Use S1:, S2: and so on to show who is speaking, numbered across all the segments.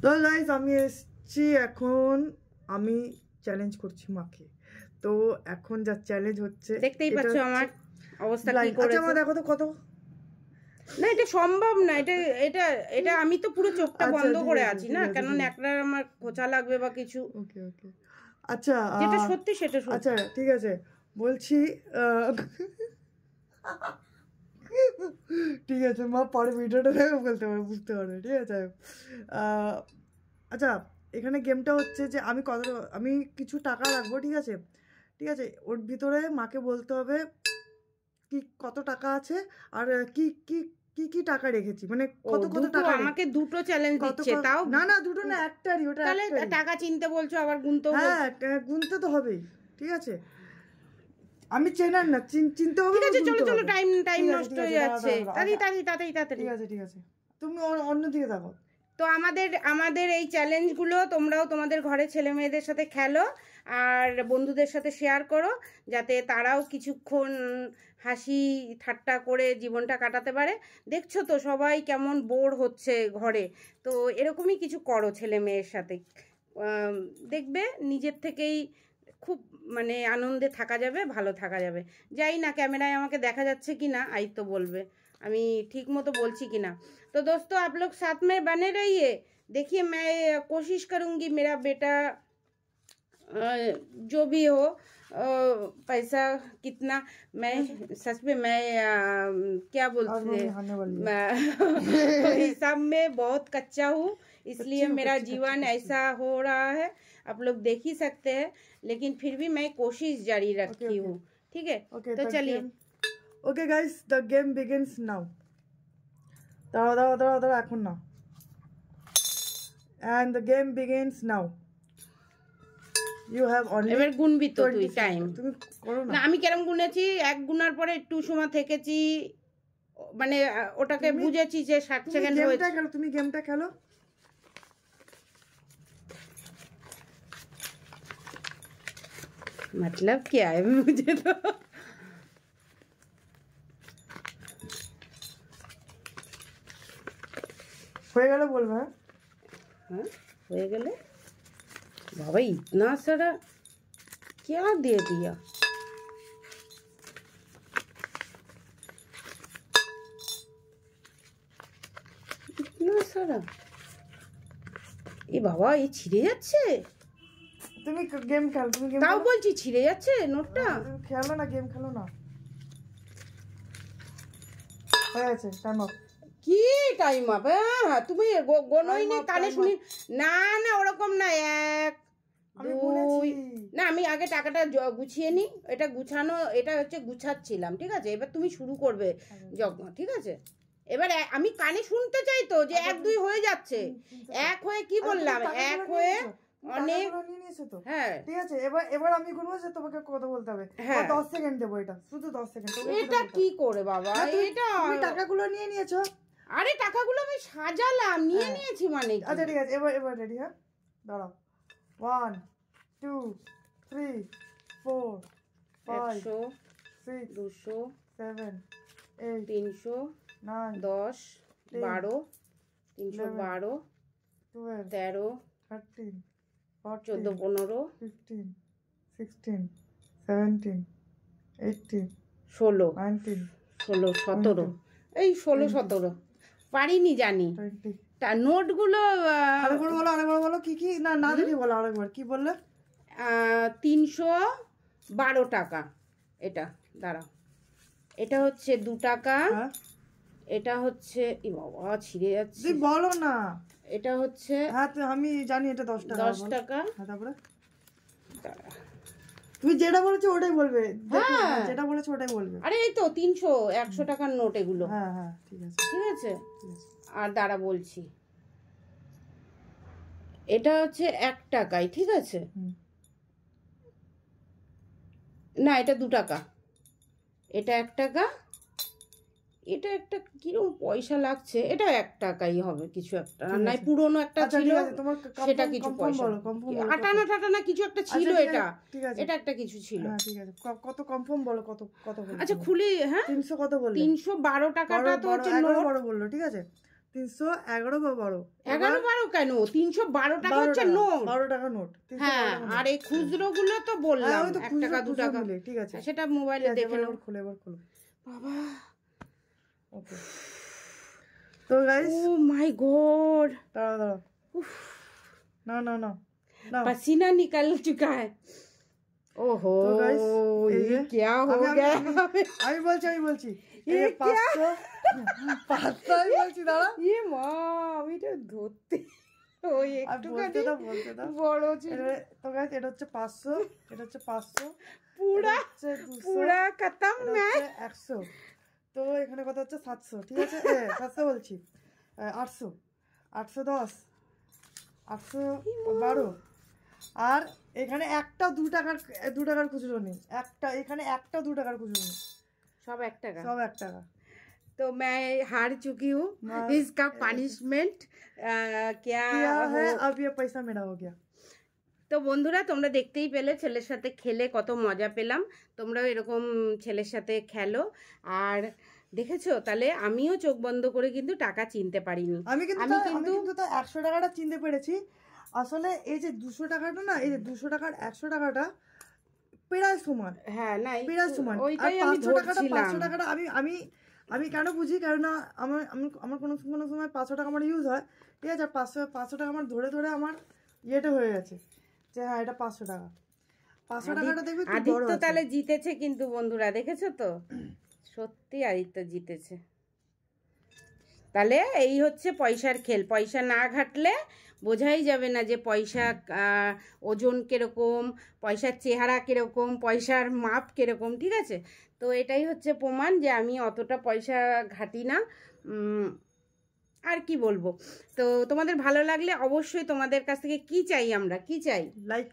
S1: তো গাইস আমি এসেছি এখন, আমি চ্যালেঞ্জ করছি মাকে। তো এখন যা চ্যালেঞ্জ হচ্ছে
S2: দেখতেই পাচ্ছ আমার অবস্থা কি করেছে।
S1: আচ্ছা মা দেখো তো কত,
S2: না এটা সম্ভব না, এটা এটা এটা আমি তো পুরো চোখটা বন্ধ করে আছি না, কেন ন্যাকড়ার আমার খোঁচা লাগবে বা কিছু।
S1: ওকে ওকে আচ্ছা
S2: যেটা সত্যি সেটা সত্যি।
S1: আচ্ছা ঠিক আছে বলছি, ঠিক আছে মা পরে ভিডিওটা দেখে বলতে পারবে, বুঝতে পারবে, ঠিক আছে। আচ্ছা এখানে গেমটা হচ্ছে যে আমি কিছু টাকা রাখবো, ঠিক আছে, ঠিক আছে। ওর ভিতরে মাকে বলতে হবে কি কত টাকা আছে আর কি কি কি কি টাকা রেখেছি, মানে কত কত টাকা।
S2: আমাকে দুটো চ্যালেঞ্জ দিচ্ছে, তাও
S1: না না দুটো না একটারই, ওটা
S2: তাহলে টাকা চিনতে বলছো আবার গুনতেও।
S1: হ্যাঁ গুনতে তো হবেই, ঠিক আছে। আমি চেনার না, চিনতে হবে।
S2: ঠিক আছে চলো চলো, টাইম নষ্ট হয়ে যাচ্ছে, তাড়াতাড়ি।
S1: ঠিক আছে ঠিক আছে, তুমি অন্যদিকে দেখো।
S2: তো আমাদের এই চ্যালেঞ্জগুলো তোমরাও তোমাদের ঘরে ছেলে মেয়েদের সাথে খেলো আর বন্ধুদের সাথে শেয়ার করো, যাতে তারাও কিছুক্ষণ হাসি ঠাট্টা করে জীবনটা কাটাতে পারে। দেখছো তো সবাই কেমন বোর হচ্ছে ঘরে, তো এরকমই কিছু করো ছেলে মেয়ের সাথে, দেখবে নিজের থেকেই খুব মানে আনন্দে থাকা যাবে, ভালো থাকা যাবে। যাই না ক্যামেরায় আমাকে দেখা যাচ্ছে কি না আই তো বলবে আমি ठीक मतो बोलছি कि ना। तो दोस्तों आप लोग साथ में बने रहिए, देखिए मैं कोशिश करूँगी मेरा बेटा जो भी हो पैसा कितना, मैं सच में मैं क्या बोलते हैं हिसाब में बहुत कच्चा हूँ, इसलिए मेरा जीवन ऐसा हो रहा है, आप लोग देख ही सकते हैं, लेकिन फिर भी मैं कोशिश जारी रखी हूँ। ठीक है तो चलिए।
S1: Okay guys, the game begins now. দাঁড়াও এখন না, and the game begins now. You have only
S2: এবার গুনবি তো তুই টাইম।
S1: তুমি করো না।
S2: আমি কেরম গুনেছি, এক গুনার পরে একটু সময় থেকেছি, মানে ওটাকে বুঝেছি যে 60 সেকেন্ড হয়েছে।
S1: তুমি গেমটা খেলো।
S2: मतलब क्या है मुझे तो
S1: হয়ে গেলে বলবে।
S2: हाँ हो गए बाबा, इतना सारा क्या दे दिया। इतना सारा ए बाबा, ये ছিঁড়ে যাচ্ছে।
S1: তুমি গেম খেলো, তুমি গেম
S2: তাও বলছি ছিঁড়ে যাচ্ছে নোটটা।
S1: তুমি খেলো না, গেম খেলো না। হয়ে গেছে টাইম অফ।
S2: কি টাইম আপ? হ্যাঁ তুমি গোনোই নি, কানে শুনি না। না ওরকম না, 1 2 না, আমি আগে টাকাটা গুছিয়ে নি, এটা গুছানো, এটা হচ্ছে গুছাচ্ছিলাম, ঠিক আছে। এবার তুমি শুরু করবে যজ্ঞ, ঠিক আছে। এবার আমি কানে শুনতে চাই তো যে 1 2 হয়ে যাচ্ছে, এক হয়ে কি বললাম, এক হয়ে অনেক। হ্যাঁ
S1: ঠিক আছে, এবার আমি গুনবো যে তোমাকে কথা বলতে হবে। 10 সেকেন্ড দেবো, এটা শুধু 10 সেকেন্ড।
S2: এটা কি করে বাবা, এটা
S1: তুমি টাকাগুলো নিয়ে নিয়েছো।
S2: আরে টাকাগুলো আমি সাজালাম, নিয়ে নিয়েছি মানে।
S1: আচ্ছা ঠিক আছে, এবার রেডি। হ্যাঁ দাঁড়াও, 1 2 3 4 5 6
S2: 200
S1: 7 8
S2: 300
S1: 9
S2: 10 12 312
S1: 12
S2: 13
S1: 13
S2: 14 15
S1: 15 16 17 18
S2: 16
S1: 19
S2: 16 17 এই 16 17 পারিনি জানি। তা নোটগুলো
S1: আরেকবার বলো কি কি, না দেখি বলো আরেকবার কি বললে।
S2: 312 টাকা এটা, দাঁড়াও, এটা হচ্ছে 2 টাকা, এটা হচ্ছে এই বাবা ছিঁড়ে যাচ্ছে,
S1: তুই বলো না।
S2: এটা হচ্ছে
S1: হ্যাঁ আমি জানি এটা 10 টাকা।
S2: 10 টাকা।
S1: হ্যাঁ তারপরে তুমি যেটা বলেছো ওটাই বলবে। হ্যাঁ যেটা বলেছো ওটাই বলবে।
S2: আরে এই তো 300 100 টাকার নোট এগুলো।
S1: হ্যাঁ হ্যাঁ ঠিক আছে
S2: ঠিক আছে। আর দাঁড়া বলছি, এটা হচ্ছে 1 টাকাই, ঠিক আছে। না এটা 2 টাকা, এটা 1 টাকা, এটা একটা কিরকম পয়সা লাগছে, এটা 1 টাকাই হবে কিছু একটা, নাই পুরনো একটা ছিল সেটা কিছু পয়সা, আটানা টাটানা কিছু একটা ছিল, এটা এটা একটা কিছু ছিল।
S1: ঠিক আছে কত কনফার্ম বলো, কত কত।
S2: আচ্ছা খুলি। হ্যাঁ
S1: 300 কত বললে?
S2: 312 টাকাটা তো হচ্ছে নোট,
S1: বড় বললো, ঠিক আছে। 311 বা 12।
S2: 11-12 কেন, 312 টাকা হচ্ছে নোট।
S1: 12 টাকা নোট।
S2: হ্যাঁ, আর এই খুচরো গুলো তো বললাম 1 টাকা 2 টাকা।
S1: ঠিক আছে,
S2: সেটা মোবাইলে দেখে নাও।
S1: এবার খুলো।
S2: বাবা,
S1: ওকে। তো গাইস,
S2: ও মাই গॉड,
S1: দাঁড়াও। না
S2: पसीना निकल चुका है। ओहो,
S1: तो guys,
S2: ये क्या हो गया?
S1: আমি বলছি ये 500 আমি বলছি, দাঁড়া।
S2: ये माँ, আমি তো ধরতে ওই একটুখানি
S1: বলতে দাও।
S2: বড় ছিল।
S1: তো গাইস, এটা হচ্ছে 500, এটা হচ্ছে 500,
S2: পুরা
S1: 200,
S2: পুরা খতম না।
S1: 100। তো এখানে কত হচ্ছে? 700, ঠিক আছে? 700 বলছি, 800, 810, 812। আর এখানে একটা 2 টাকার খুচরো নেই, এখানে একটা 2 টাকার খুচরো নেই,
S2: সব 1 টাকা।
S1: সব 1 টাকা।
S2: तो मैं हार चुकी हूँ, इसका पनिशमेंट क्या
S1: है? अब ये पैसा मेरा हो गया।
S2: তো বন্ধুরা, তোমরা দেখতেই পেলে ছেলের সাথে খেলে কত মজা পেলাম। তোমরাও এরকম ছেলের সাথে খেলো। আর দেখেছো, তাহলে আমিও চোখ বন্ধ করে কিন্তু টাকা চিনতে পারিনি।
S1: আমি কিন্তু তো 100 টাকাটা চিনতে পেরেছি। আসলে এই যে 200 টাকাটা না, এই যে 200 টাকার 100 টাকাটা প্রায় সমান।
S2: হ্যাঁ, না
S1: প্রায় সমান।
S2: ওইটাই আমি ধরছিলাম।
S1: 500 টাকাটা আমি কেন বুঝি, কারণ আমার কোনো সময় 500 টাকা আমার ইউজ হয়, ঠিক আছে? 500 টাকা আমার ধরে আমার ইয়েটা হয়ে গেছে যে হ্যাঁ, এটা 500 টাকা। 500 টাকাটা দেখবি কি বড় আছে।
S2: আদিত্য তাহলে জিতেছে কিন্তু বন্ধুরা, দেখেছো তো? সত্যি আদিত্য জিতেছে। তাহলে এই হচ্ছে পয়সার খেল। পয়সা না ঘাটলে বোঝাই যাবে না যে পয়সা ওজন কিরকম, পয়সার চেহারা কিরকম, পয়সার মাপ কিরকম, ঠিক আছে? তো এটাই হচ্ছে প্রমাণ যে আমি অতটা পয়সা ঘাটি না। আর কি বলবো। তো তোমাদের ভালো লাগলে অবশ্যই তোমাদের কাছ থেকে কি চাই, আমরা কি চাই? লাইক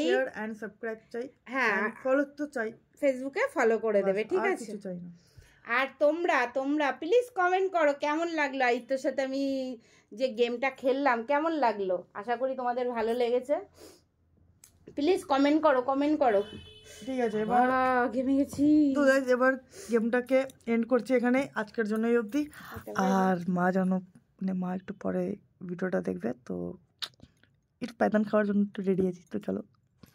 S1: শেয়ার এন্ড সাবস্ক্রাইব চাই।
S2: হ্যাঁ,
S1: ফলো তো চাই,
S2: ফেসবুকে ফলো করে দেবে, ঠিক আছে?
S1: কিছু চাই না।
S2: আর তোমরা প্লিজ কমেন্ট করো কেমন লাগলো আদিত্যর সাথে আমি যে গেমটা খেললাম, কেমন লাগলো। আশা করি তোমাদের ভালো লেগেছে। প্লিজ কমেন্ট করো। ঠিক আছে, এবার ঘেমে গেছি।
S1: তো গাইস, এবার গেমটাকে এন্ড করছি এখানে, আজকের জন্য এই অবধি। আর মা একটু পরে ভিডিওটা দেখবে, তো একটু পায়দান খাওয়ার জন্য একটু রেডি আছি, তো চলো।